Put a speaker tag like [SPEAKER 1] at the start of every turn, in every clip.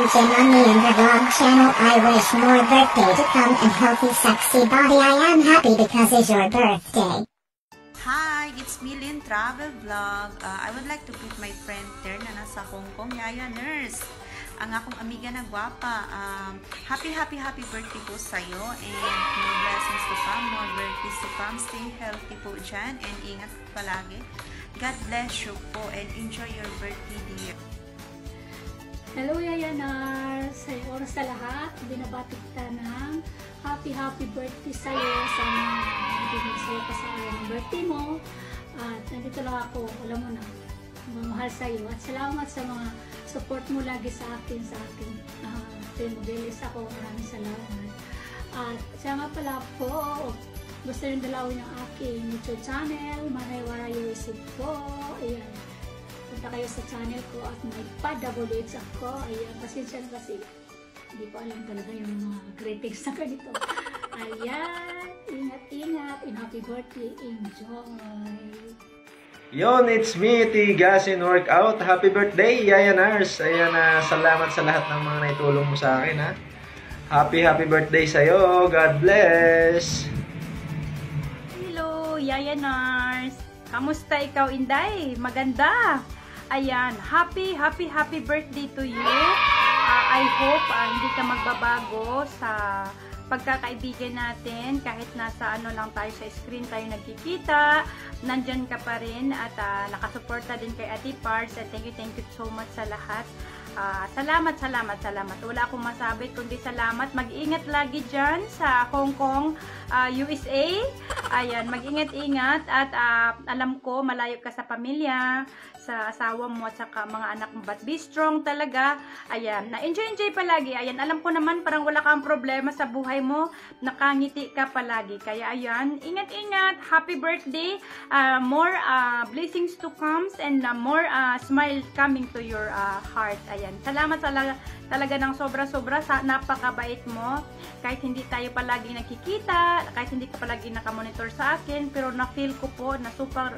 [SPEAKER 1] Jim on me and the vlog channel. I wish more birthday to come and healthy sexy body. I am happy because it's your birthday.
[SPEAKER 2] Hi, it's me Lynn Travel Vlog. I would like to greet my friend there na nasa Hong Kong, Yaya Nurse. Ang akong amiga na gwapa. Happy birthday po sa'yo and more blessings to come, more birthdays to come. Stay healthy po dyan and ingat palagi. God bless you po and enjoy your birthday, dear.
[SPEAKER 3] Hello Yaya Nars! Sa oras sa lahat, binabati kita ng happy birthday sa'yo. Sana magiging masaya ka sa birthday mo. At nandito lang ako, alam mo na, mamahal sa'yo. At salamat sa mga support mo lagi sa akin modelis ako. Maraming salamat. At siya nga pala po, gusto rin dalawin ang aking YouTube channel, Manay Yoisip po. Ayan. Punta kayo sa channel ko at may pa-WH ako. Ayan, pasensya na kasi hindi ko alam talaga yung mga greetings na ganito. Ayan, ingat and happy birthday. Enjoy!
[SPEAKER 4] Yon, it's me, Tigasin Workout. Happy birthday, Yaya Nars. Ayan, salamat sa lahat ng mga naitulong mo sa akin, ha. Happy birthday sa'yo. God bless.
[SPEAKER 5] Hello, Yaya Nars. Kamusta ikaw, Inday? Maganda. Ayan, happy birthday to you. I hope hindi ka magbabago sa pagkakaibigan natin. Kahit nasa ano lang tayo sa screen tayo nagkikita, nandyan ka pa rin at nakasuporta din kay Ate Pars. At thank you so much sa lahat. Salamat. Wala akong masabi kundi salamat. Mag-ingat lagi dyan sa Hong Kong, USA. Ayan, mag-ingat-ingat at alam ko malayo ka sa pamilya, sa asawa mo at saka mga anak mo, but be strong talaga. Ayan, na-enjoy palagi. Ayan, alam ko naman parang wala kang problema sa buhay mo, nakangiti ka palagi. Kaya ayan, ingat-ingat, happy birthday, more blessings to come and more smile coming to your heart. Ayan, salamat talaga ng sobra-sobra, napakabait mo. Kahit hindi tayo palagi nakikita, kahit hindi ka palagi nakamonitor sa akin, pero na-feel ko po na super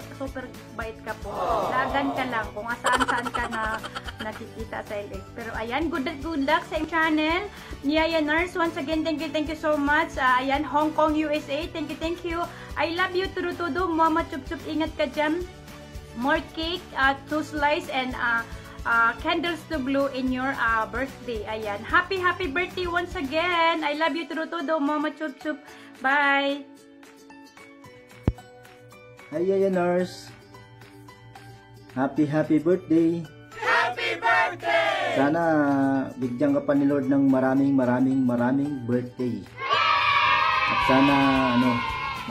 [SPEAKER 5] bait ka po. Lagan ka lang kung saan ka na nakikita sa LX. Pero ayan, good luck sa channel. Yaya Nars, once again, thank you so much. Ayan, Hong Kong, USA, thank you. I love you, tudu-tudu, mama chup-chup, ingat ka dyan. More cake, 2 slice, and candles to blow in your birthday. Ayan, happy birthday once again. I love you, tudu-tudu, mama chup-chup. Bye.
[SPEAKER 6] Hi Yaya Nars. Happy birthday.
[SPEAKER 7] Happy birthday!
[SPEAKER 6] Sana bigyan ka pa ni Lord ng maraming birthday. At sana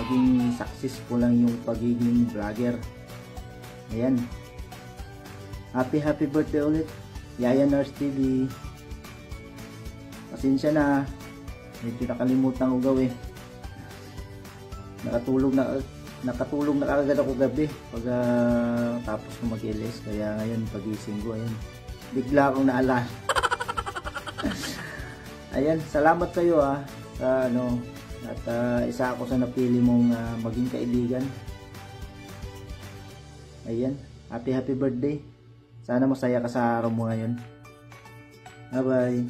[SPEAKER 6] maging successful lang yung pagiging vlogger. Ayan. Happy birthday ulit, Yaya Nars TV. Pasensya na, medyo nakalimutan ko gawin. Nakatulog na agad ako gabi pag tapos ko mag-LS. Kaya ngayon pagising ko, ayan, bigla akong naalala. Ayan, salamat kayo sa at isa ako sa napili mong maging kaibigan. Ayan, happy birthday. Sana masaya ka sa araw mo ngayon. Bye-bye.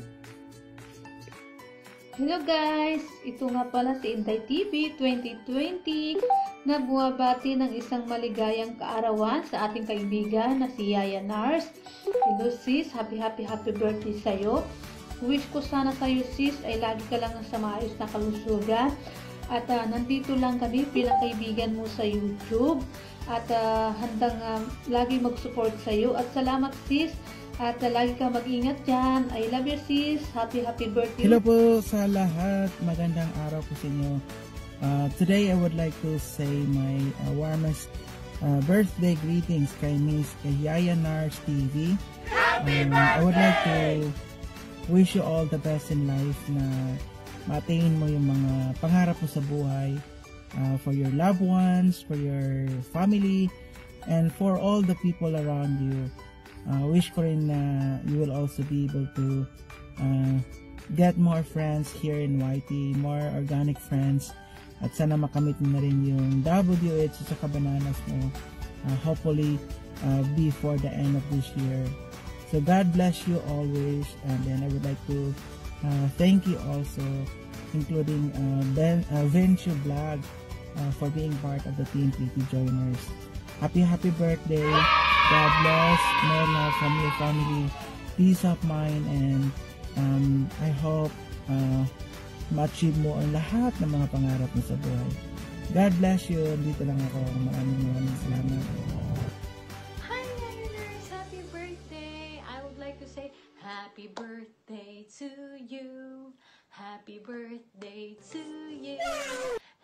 [SPEAKER 8] Hello guys! Ito nga pala si Inday TV 2020 na buwabati ng isang maligayang kaarawan sa ating kaibigan na si Yaya Nars. Hello sis! Happy birthday sa'yo. Wish ko sana sa'yo sis ay lagi ka lang sa maayos na kalusugan. At nandito lang kami bilang kaibigan mo sa YouTube. At handang lagi mag-support sa'yo. At salamat sis! At lagi ka mag-ingat dyan. I love you sis. Happy birthday.
[SPEAKER 9] Hello po sa lahat. Magandang araw po sa inyo. Today I would like to say my warmest birthday greetings kay Miss Yaya Nars TV. I would like to wish you all the best in life na ma-attain mo yung mga pangarap mo sa buhay, for your loved ones, for your family, and for all the people around you. Wish ko rin na you will also be able to get more friends here in YT, more organic friends, at sana makamit mo na rin yung WH at bananas mo, hopefully before the end of this year. So God bless you always. And then I would like to thank you also, including Venture Vlog, for being part of the Team Pretty Joiners. Happy birthday. God bless. More love from your family. Peace of mind. And I hope ma-achieve mo ang lahat ng mga pangarap mo sa buhay. God bless you. Dito lang ako. Maraming salamat.
[SPEAKER 10] Hi, Yayaners! Happy birthday! I would like to say happy birthday to you. Happy birthday to you.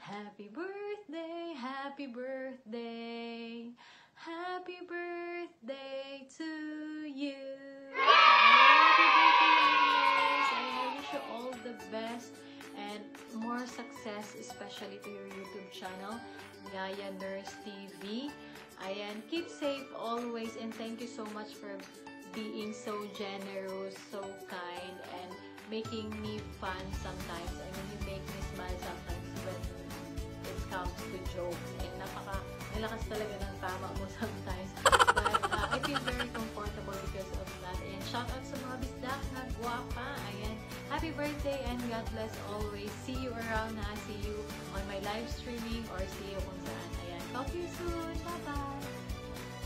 [SPEAKER 10] Happy birthday, happy birthday. Happy birthday to you. Happy birthday, I wish you all the best and more success, especially to your YouTube channel, Yaya Nurse TV. Ayan, keep safe always, and thank you so much for being so generous, so kind, and making me fun sometimes. I mean, you make me smile sometimes when it comes to jokes. And nalakas talaga ng tama mo sometimes. But I feel very comfortable because of that. And shout out sa mga bisdak na guwapa. Ayan. Happy birthday and God bless always. See you around ha. See you on my live streaming or see you kung saan. Ayan. Talk to you soon. Bye-bye.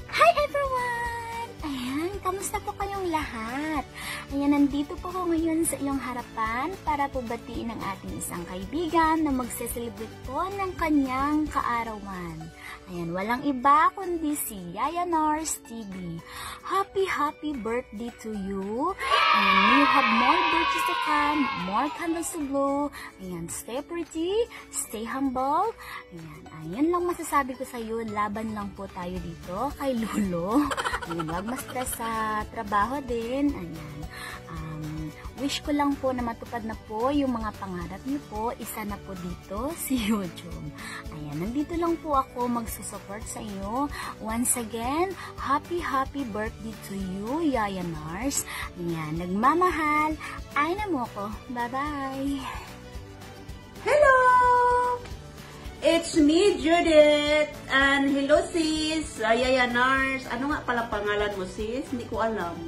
[SPEAKER 11] Hi everyone! Ayan, kamusta po kayong lahat? Ayan, nandito po ako ngayon sa iyong harapan para po batiin ang ating isang kaibigan na magse-celebrate po ng kanyang kaarawan. Ayan, walang iba kundi si Yaya Nurse TV. Happy birthday to you. Ayan, may you have more birthdays to come, more candles to blow. Ayan, stay pretty, stay humble. Ayan lang masasabi ko sa iyo, laban lang po tayo dito kay Lolo. Ayan, wag ma-stress sa trabaho din. Ayan, wish ko lang po na matupad na po yung mga pangarap niyo po. Isa na po dito si YouTube. Ayan, nandito lang po ako magsusupport sa iyo. Once again, happy birthday to you, Yaya Nurse. Ayan, nagmamahal. Ay na mo ko. Bye-bye.
[SPEAKER 12] Hello! It's me, Judith. And hello, sis. Yaya Nurse. Ano nga pala pangalan mo, sis? Hindi ko alam.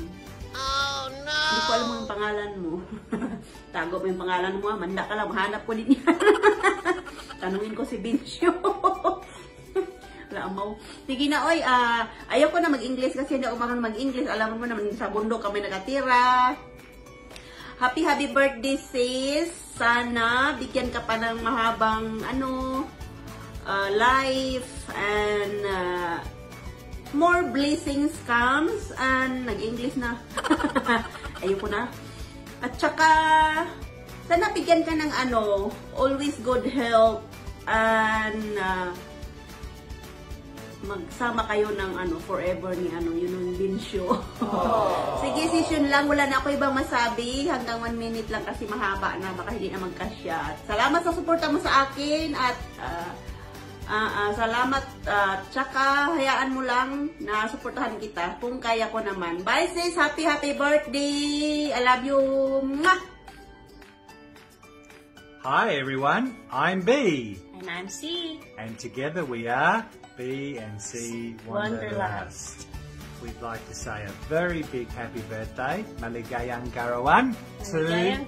[SPEAKER 12] Oh, no! Hindi ko alam mo yung pangalan mo. Tago mo yung pangalan mo. Manda ka lang. Hanap ko din yan. Tanungin ko si Bincho. Wala mo. Sige na, oy. Ayaw ko na mag-English kasi hindi ako marunong mag-English. Alam mo naman, sa bundok kami nakatira. Happy birthday, sis. Sana bigyan ka pa ng mahabang life and more blessings comes. And nag-English na. Ayoko na. At saka sana bigyan ka ng always good health and magsama kayo ng forever ni yun yung Bincho. Sige sis, yun lang. Wala na ako ibang masabi. Hanggang 1 minute lang kasi mahaba na. Baka hindi na magkasya. Salamat sa suporta mo sa akin at salamat. Tsaka hayaan mo lang na suportahan kita kung kaya ko naman. Bye sis! Happy birthday! I love you! Mwah!
[SPEAKER 13] Hi everyone, I'm B.
[SPEAKER 11] And I'm C.
[SPEAKER 13] And together we are B and C Wanderlust. We'd like to say a very big happy birthday, Maligayang Kaarawan, to Yaya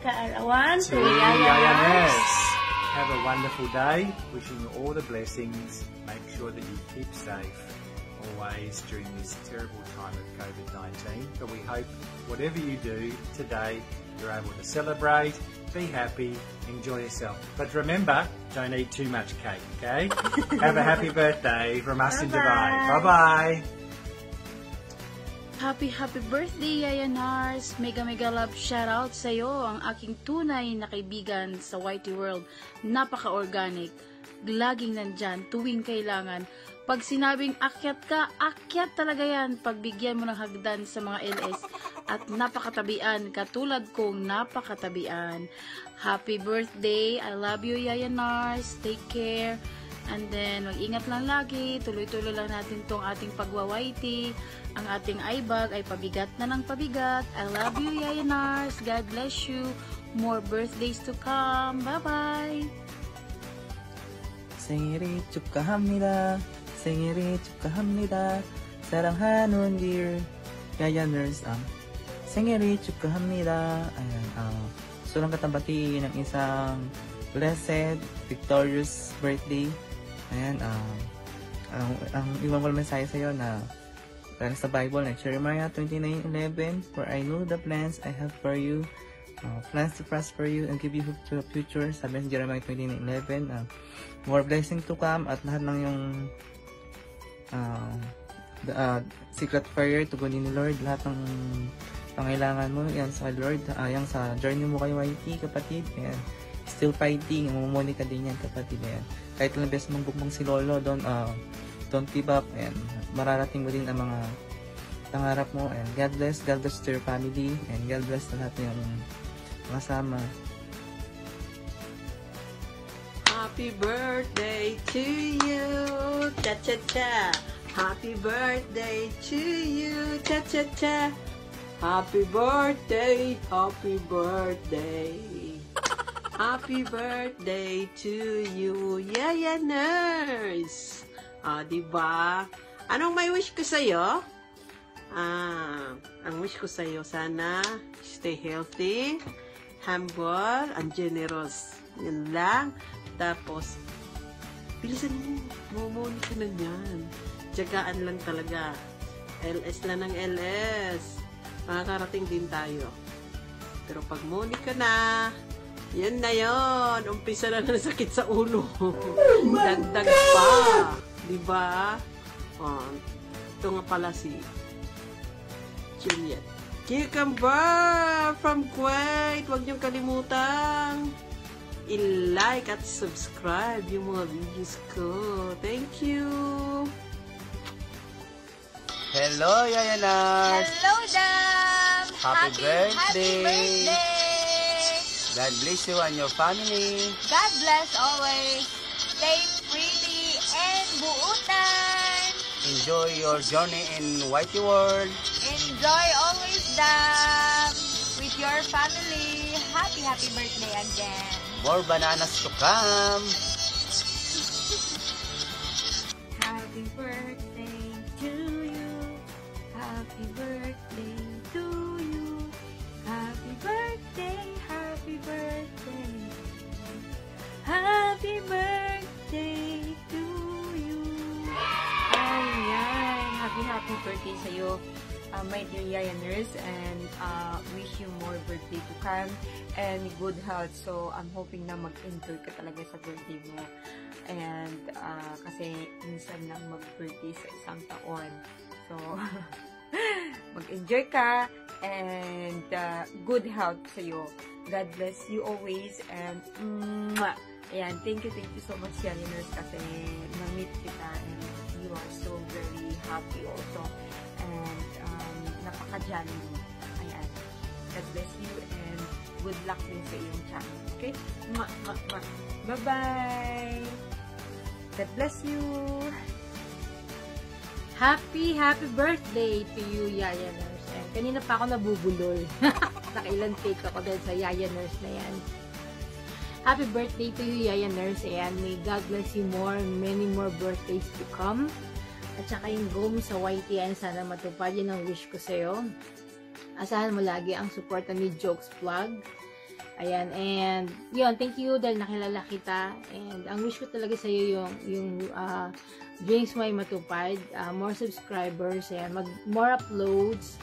[SPEAKER 13] Nurse. Have a wonderful day, wishing you all the blessings. Make sure that you keep safe always during this terrible time of COVID-19. But we hope whatever you do today, you're able to celebrate, be happy, enjoy yourself. But remember, don't eat too much cake, okay? Have a happy birthday from us in Dubai. Bye-bye.
[SPEAKER 5] Happy birthday, Yaya Nurse! Mega love shoutout sa iyo, ang aking tunay na kaibigan sa Whitey World. Napaka-organic. Laging nandyan, tuwing kailangan. Pag sinabing akyat ka, akyat talaga yan. Pagbigyan mo ng hagdan sa mga LS. At napakatabian, katulad kong napakatabian. Happy birthday! I love you, Yaya Nurse. Take care. And then, mag-ingat lang lagi. Tuloy-tuloy lang natin tong ating pagwawaiti. Ang ating eyebag ay pabigat na ng pabigat. I love you, Yaya Nurse. God bless you. More birthdays to come. Bye-bye.
[SPEAKER 14] 생일이 축하합니다. 생일이 축하합니다. 사랑하는 dear Yaya Nurse. 생일이 축하합니다. Ayan, gusto lang katabati ng isang blessed, victorious birthday. Ayan, ang iwan ko lang mensahe sa'yo na dahil sa Bible, like Jeremiah 29:11, for I know the plans I have for you, plans to prosper you and give you hope to the future. Sabi sa Jeremiah 29:11, more blessing to come at lahat ng yung secret prayer to ni Lord, lahat ng pangailangan mo, yan sa Lord, yan sa journey mo kay YT, kapatid, yan, still fighting, mamumuni ka din yan, kapatid, yan, kahit ilang beses mangbukmang si Lolo, don't give up, yan, mararating mo din ang mga pangarap mo, and God bless to your family, and God bless na lahat yung kasama.
[SPEAKER 12] Happy birthday to you, cha-cha-cha. Happy birthday to you, cha-cha-cha. Happy birthday, happy birthday. Happy birthday to you, Yaya Nurse. Diba? Anong may wish ko sa'yo? Ang wish ko sa'yo, sana stay healthy, humble, and generous. Yan lang. Tapos, bilisan mo. Mumuni ka na yan. Tiyagaan lang talaga. LS lang ng LS. Makakarating din tayo. Pero pag muni ka na, yan na yon. Umpisa na ng sakit sa ulo. Dagdag pa. Diba? Ito nga pala si Juliet. Cucumber from Kuwait. Huwag niyong kalimutan i-like at subscribe yung mga videos ko. Thank you!
[SPEAKER 14] Hello, Yaya Nars!
[SPEAKER 11] Hello, Dam!
[SPEAKER 14] Happy birthday!
[SPEAKER 11] Happy birthday!
[SPEAKER 14] God bless you and your family.
[SPEAKER 11] God bless always. Stay pretty and buutan.
[SPEAKER 14] Enjoy your journey in Whitey World.
[SPEAKER 11] Enjoy always, Dam! With your family. Happy birthday again.
[SPEAKER 14] More bananas to come.
[SPEAKER 5] Happy birthday to you. Happy birthday to you. Happy birthday, happy birthday. Happy birthday to you. Ayan. Happy birthday sa'yo, my dear Yaya Nurse, and wish you more birthday to come and good health. So, I'm hoping na mag-enjoy ka talaga sa birthday mo. And, kasi minsan lang mag-birthday sa isang taon. So, mag-enjoy ka and good health sa'yo. God bless you always and ayan, thank you so much, Yaya Nurse, kasi na-meet kita and you are so very happy also. And, napaka-jolly mo. Ayan. God bless you and good luck din sa iyong channel. Okay? Bye-bye! God bless you! Happy birthday to you, Yaya Nurse. And kanina pa ako nabubulol. Nakailan take ako dahil sa Yaya Nurse na yan. Happy birthday to you, Yaya Nurse. And may God bless you more, many more birthdays to come. At saka yung go mo sa YTN, sana matupad yun ang wish ko sa'yo. Asahan mo lagi ang suporta ni Jokes Vlog. Ayan, and yun, thank you dahil nakilala kita. And ang wish ko talaga sa'yo yung dreams mo ay matupad. More subscribers, ayan, more uploads,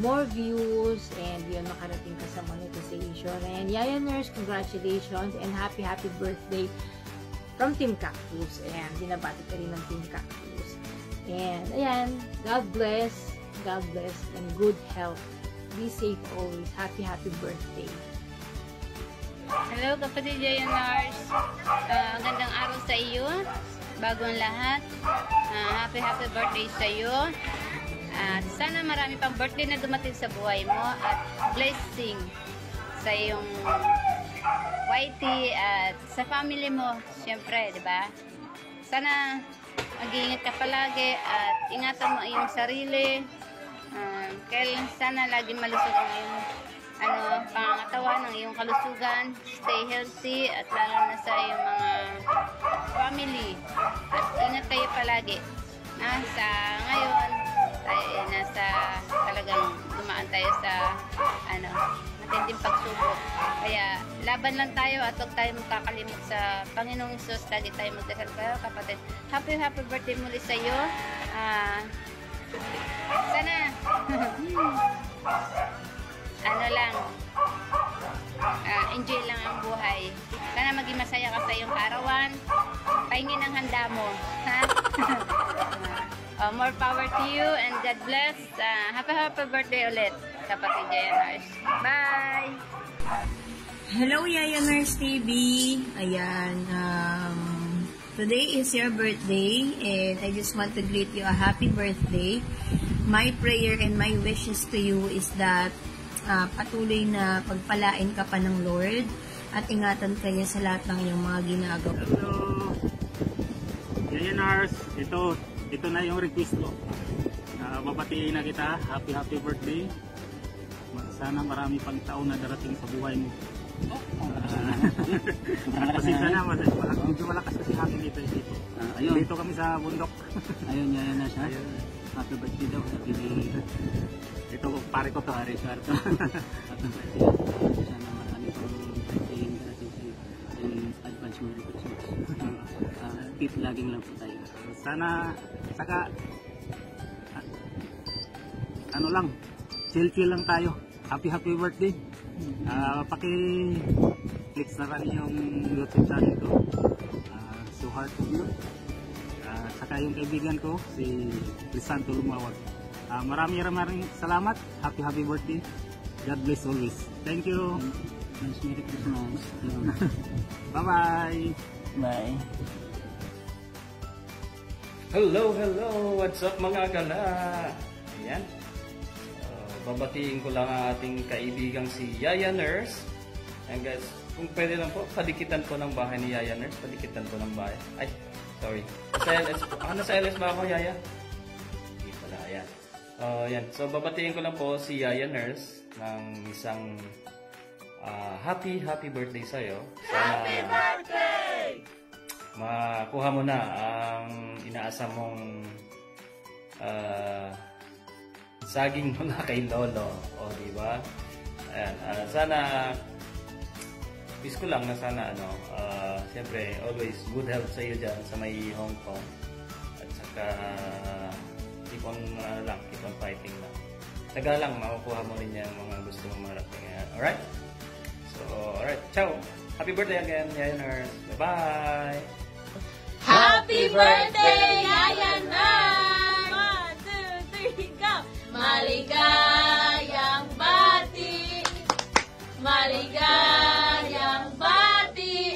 [SPEAKER 5] more views, and yun, makarating ka sa monetization. And Yaya Nurse, congratulations and happy birthday from Team Cactus. Ayan, binabati ka rin ng Team Cactus. And, ayan, God bless, and good health. Be safe always. Happy birthday.
[SPEAKER 15] Hello, kapatid Yaya Nurse. Gandang araw sa iyo. Bago ang lahat. Happy birthday sa iyo. At sana marami pang birthday na dumating sa buhay mo. At blessing sa iyong YT at sa family mo. Siyempre, di ba? Sana mag-iingat ka palagi at ingatan mo iyong sarili. Kaya sana lagi malusog ang iyong pangangatawan, ng iyong kalusugan. Stay healthy at lalo na sa iyong mga family. At ingat kayo palagi. Ngayon, tayo nasa talagang dumaan tayo sa matinding pagsubok. Kaya laban lang tayo at huwag tayo magkakalimot sa Panginoong Hesus. Lagi tayo magdasal kayo, kapatid. Happy birthday muli sa iyo. Sana ano lang, enjoy lang ang buhay. Sana maging masaya ka sa iyong kaarawan. Pahingin ang handa mo, ha? More power to you and God bless. Happy birthday ulit, kapatid Yaya Nars. Bye!
[SPEAKER 16] Hello, Yaya Nars TV. Ayan, today is your birthday and I just want to greet you a happy birthday. My prayer and my wishes to you is that patuloy na pagpalain ka pa ng Lord at ingatan ka niya sa lahat ng iyong mga ginagawa.
[SPEAKER 17] Hello, Yaya Nars. Ito na yung request ko. Babatiin na kita. Happy birthday. Sana marami pang taon na darating sa buhay mo. Pasensya na, medyo malakas kasi hangin dito. Dito kami sa bundok.
[SPEAKER 18] Ayun, Yaya Nars. Happy birthday daw.
[SPEAKER 17] Ito, pare ko to.
[SPEAKER 18] Happy birthday. Sana marami pang birthday darating sa iyo. And advance Merry Christmas. Keep laging lang po tayo.
[SPEAKER 17] Sana, saka, ano lang, chill lang tayo. Happy birthday. Paki-click na rin yung YouTube channel ko. So Heart of You. Saka yung kaibigan ko, si Crisanto Lumawag. Maraming salamat. Happy birthday. God bless always. Thank you.
[SPEAKER 18] Merry Christmas.
[SPEAKER 17] Bye-bye.
[SPEAKER 18] Bye.
[SPEAKER 4] Hello! What's up mga gala? Ayan. Babatiin ko lang ang ating kaibigang si Yaya Nars. And guys, kung pwede lang po, padikitan po ng bahay ni Yaya Nars. Padikitan po ng bahay. Ay, sorry. Sa LS po. Nasa LS ba ako, Yaya? Hindi pala, ayan. Ayan. So, babatiin ko lang po si Yaya Nars ng isang happy birthday sa'yo.
[SPEAKER 7] Happy birthday!
[SPEAKER 4] Makuha mo na ang inaasam mong saging mula kay Lolo. O, diba? Ayan. Sana, wish ko lang na sana, siyempre, always good health sa iyo dyan sa may Hong Kong. At saka, keep on fighting lang. Taga lang, makukuha mo rin yung mga gusto mong marating. Alright? So, alright. Ciao! Happy birthday again, Yaya Nars. Bye-bye!
[SPEAKER 7] Happy birthday, Yaya Nars! 1, 2, 3, go! Maligayang bati! Maligayang bati!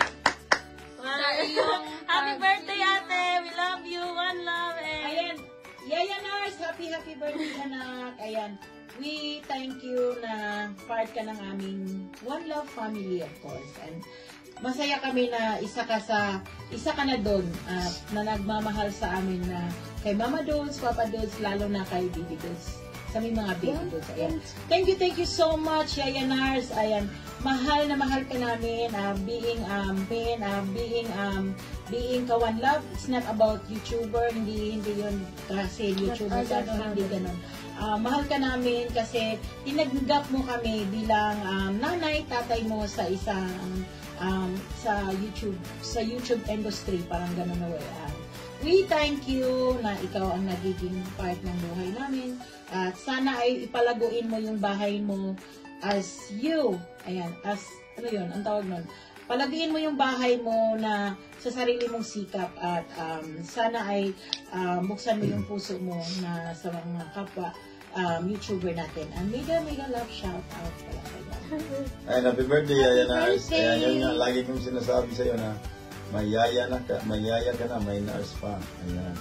[SPEAKER 7] Happy birthday, ate! We love you! One love!
[SPEAKER 12] Ayan, Yaya Nars, happy birthday, anak! Ayan, we thank you na part ka ng aming One Love family, of course. And masaya kami na isa ka na doon na nagmamahal sa amin na kay Mama Dols, Papa Dols, lalo na kay Baby Dols. Sa aming mga Baby Dols. Ayan. Thank you so much, Yaya Nars. Ayan, mahal na mahal ka namin. Being ka One Love, it's not about YouTuber, hindi yun kasi YouTuber, hindi ganun. Mahal ka namin kasi tinagap mo kami bilang nanay, tatay mo sa isang sa YouTube industry, parang gano'n na way. We thank you na ikaw ang nagiging part ng buhay namin. At sana ay ipalaguin mo yung bahay mo as you. Ayan, as, ano yun, ang tawag nun. Palaguin mo yung bahay mo na sa sarili mong sikap at sana ay buksan mo yung puso mo na sa mga kapwa YouTuber natin. And mega love shout out pala kayo.
[SPEAKER 19] Ay, happy birthday, Yaya Nars. Ayan, yun nga, lagi kong sinasabi sa'yo na may yaya ka na, may Nars pa. Ayan.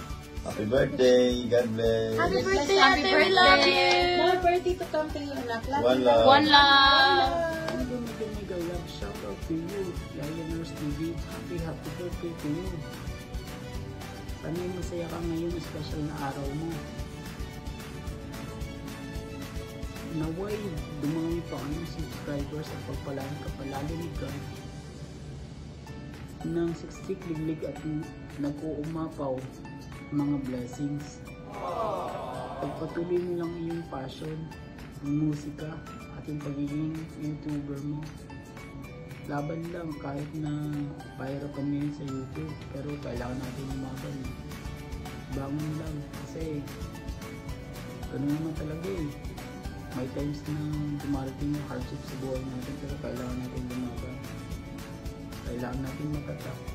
[SPEAKER 19] Happy birthday, God bless.
[SPEAKER 7] Happy birthday, ate, we love you.
[SPEAKER 12] More birthday to come to you, anak.
[SPEAKER 19] One love.
[SPEAKER 7] One love.
[SPEAKER 18] Mega love shout out to you, Yaya Nars TV. Happy birthday to you. Sana masaya ka ngayon, special na araw mo. Naway, dumami pa ang subscribers at pagpalaan ka palalo ni God ng siksik, liglig at nag-uumapaw mga blessings. Pagpatuloy mo lang iyong passion, yung musika at yung pagiging YouTuber mo. Laban lang kahit na viral kami sa YouTube, pero kailangan natin lumaban. Bangon lang kasi ganun naman talaga eh. May times na dumarating yung hardship sa buhay natin, pero kailangan natin lumaban. Kailangan natin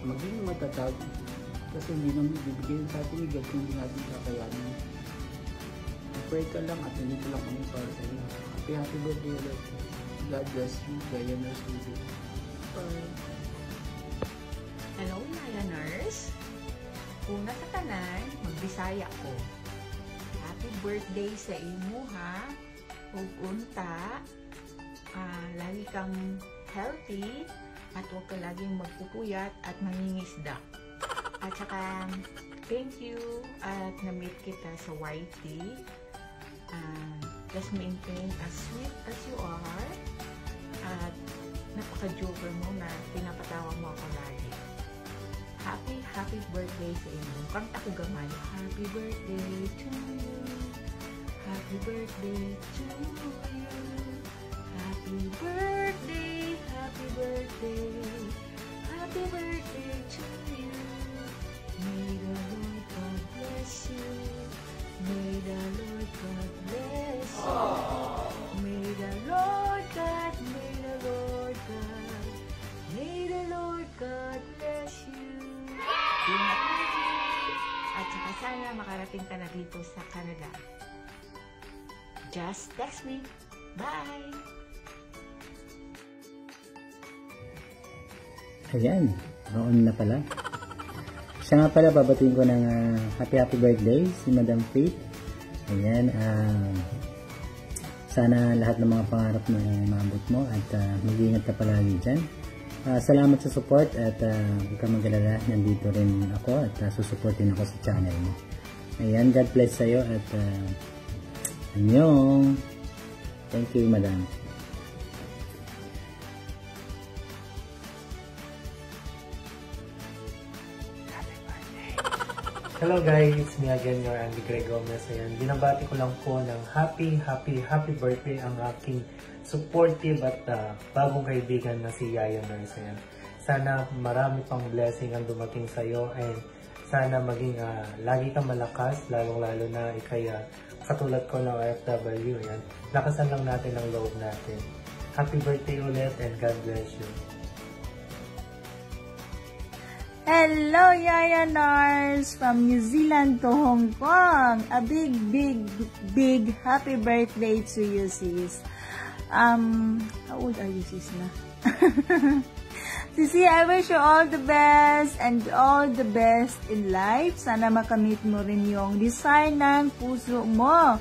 [SPEAKER 18] maging matatag kasi hindi naman bibigyan sa ating igad kung hindi natin kakayanin. Pray ka lang at nandito lang kami para sa inyo. Happy birthday ulit. God bless you, Yaya Nurse TV. Bye!
[SPEAKER 20] Hello, Yaya Nurse. Una sa tanan, magbisaya ko. Happy birthday sa imo ha. Ug unta, lagi kang healthy at huwag ka laging magpupuyat at mangingisda. At saka, thank you at na-meet kita sa YT. Just maintain as sweet as you are. At napaka-joker mo na pinapatawa mo ako lagi. Happy birthday sa inyo. Kanta ko gamay. Happy birthday to you. Happy birthday to you. Happy birthday. Happy birthday. Happy birthday to you. May the Lord God bless you. May the Lord God bless you. May the Lord God, may the Lord God, may the Lord God bless you. At saka sana makarating ka na dito sa Canada. Just text me. Bye!
[SPEAKER 6] Ayan, noon na pala. Siya nga pala, babatiin ko ng happy birthday si Madam Faith. Ayan, sana lahat ng mga pangarap na maabot mo at mag-iingat ka palagi dyan. Salamat sa support at huwag ka mag-alala, nandito rin ako at susuportin ako sa channel mo. Ayan, God bless sa'yo at annyeong. Thank you, Madam.
[SPEAKER 21] Hello guys, it's me again, your Andy Greg Gomez. Ayan, binabati ko lang po ng happy birthday ang aking supportive at bagong kaibigan na si Yaya Nurse. Ayan. Sana marami pang blessing ang dumating sa iyo and sana maging lagi kang malakas, lalong-lalo na ikay katulad ko ng OFW. Ayan. Lakasan lang natin ang loob natin. Happy birthday ulit and God bless you.
[SPEAKER 5] Hello, Yaya Nurse from New Zealand to Hong Kong. A big happy birthday to you, sis. How old are you, sis na? Sisi, I wish you all the best and all the best in life. Sana makamit mo rin yung desire ng puso mo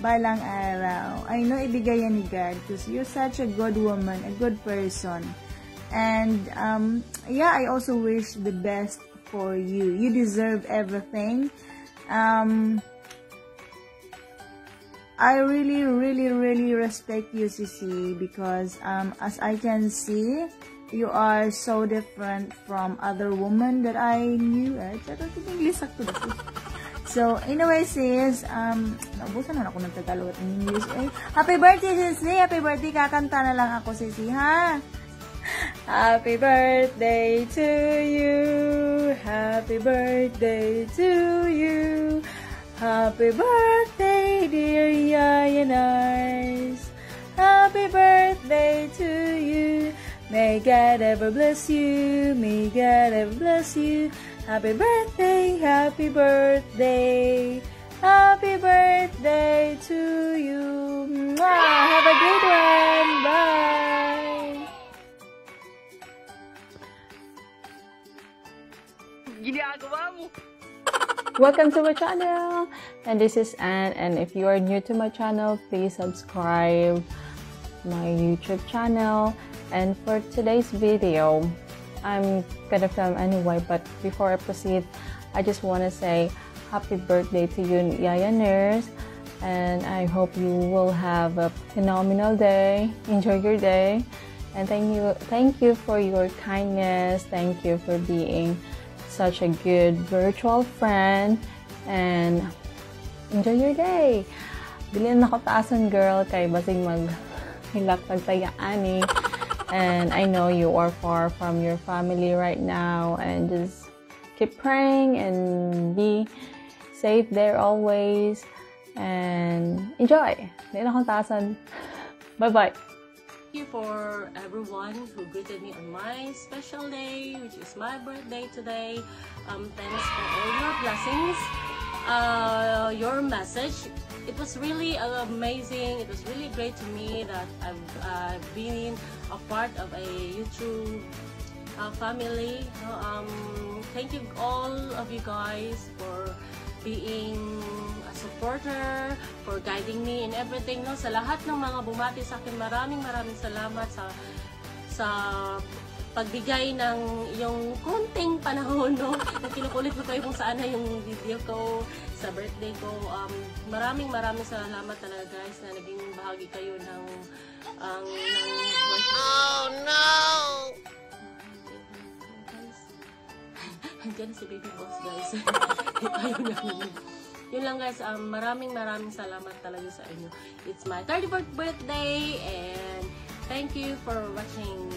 [SPEAKER 5] balang araw. I know ibigay yan ni God because you're such a good woman, a good person. And yeah, I also wish the best for you. You deserve everything. I really respect you, Sisi, because as I can see, you are so different from other women that I knew. So, anyway, sis, naubusan na ako ng Tagalog at English. Happy birthday, Sisi! Happy birthday! Kakanta na lang ako, Sisi, ha? Happy birthday to you. Happy birthday to you. Happy birthday, dear Yaya Nurse. Happy birthday to you. May God ever bless you. May God ever bless you. Happy birthday, happy birthday. Happy birthday to you. Mwah! Have a good one. Bye.
[SPEAKER 22] Welcome to my channel, and this is Anne, and if you are new to my channel, please subscribe my YouTube channel. And for today's video, I'm gonna film anyway, but before I proceed, I just want to say happy birthday to you, Yaya Nurse, and I hope you will have a phenomenal day. Enjoy your day, and thank you for your kindness. Thank you for being such a good virtual friend, and enjoy your day. Dili na ako taasan girl kay basig hilak tagtaya ani. And I know you are far from your family right now, and just keep praying and be safe there always and enjoy. Dili na ako taasan. Bye-bye.
[SPEAKER 1] Thank you for everyone who greeted me on my special day, which is my birthday today. Thanks for all your blessings, your message. It was really amazing. It was really great to me that I've been a part of a YouTube family. Thank you all of you guys for being a supporter, for guiding me in everything. No? Sa lahat ng mga bumati sa akin, maraming salamat sa pagbigay ng yung konting panahon, no? Kinukulit ko kayo kung saan na yung video ko sa birthday ko. Maraming salamat talaga guys na naging bahagi kayo ng oh no! Andiyan si baby boss guys. Ayun lang. Yun lang guys, maraming salamat talaga sa inyo. It's my 34th birthday and thank you for watching